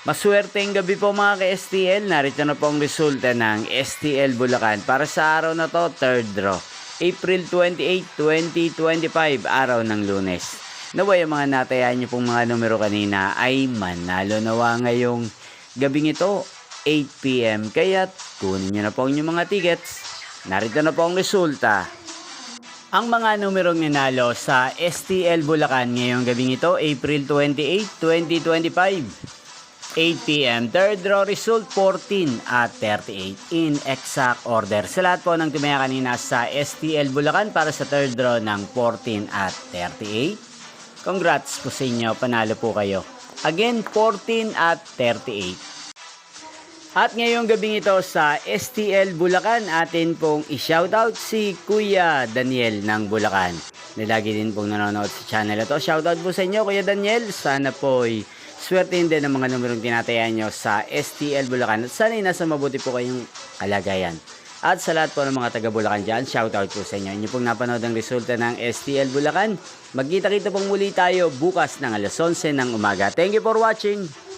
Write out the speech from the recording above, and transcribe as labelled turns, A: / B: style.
A: Maswerteng gabi po mga ka-STL. Narito na po ang resulta ng STL Bulacan para sa araw na to, third draw. April 28, 2025, araw ng Lunes. Naway ang mga natayaan nyo pong mga numero kanina ay manalo nawa ngayong gabing ito, 8 PM. Kaya kunin nyo na po ang inyong mga tickets. Narito na po ang resulta. Ang mga numerong nanalo sa STL Bulacan ngayong gabing ito, April 28, 2025. 8 PM, third draw result 14 at 38 in exact order. Sa lahat po ng tumaya kanina sa STL Bulacan para sa third draw ng 14 at 38. Congrats po sa inyo, panalo po kayo. Again, 14 at 38. At ngayong gabing ito sa STL Bulacan, atin pong i-shoutout si Kuya Daniel ng Bulacan. Nilagi din pong nanonood sa channel ito. Shoutout po sa inyo Kuya Daniel. Sana po'y swertein din ang mga numerong tinatayan nyo sa STL Bulacan. At sana'y nasa mabuti po kayong kalagayan. At sa lahat po ng mga taga Bulacan dyan, shoutout po sa inyo. Inyo pong napanood ang resulta ng STL Bulacan. Magkita-kita pong muli tayo bukas ng alas 11 ng umaga. Thank you for watching!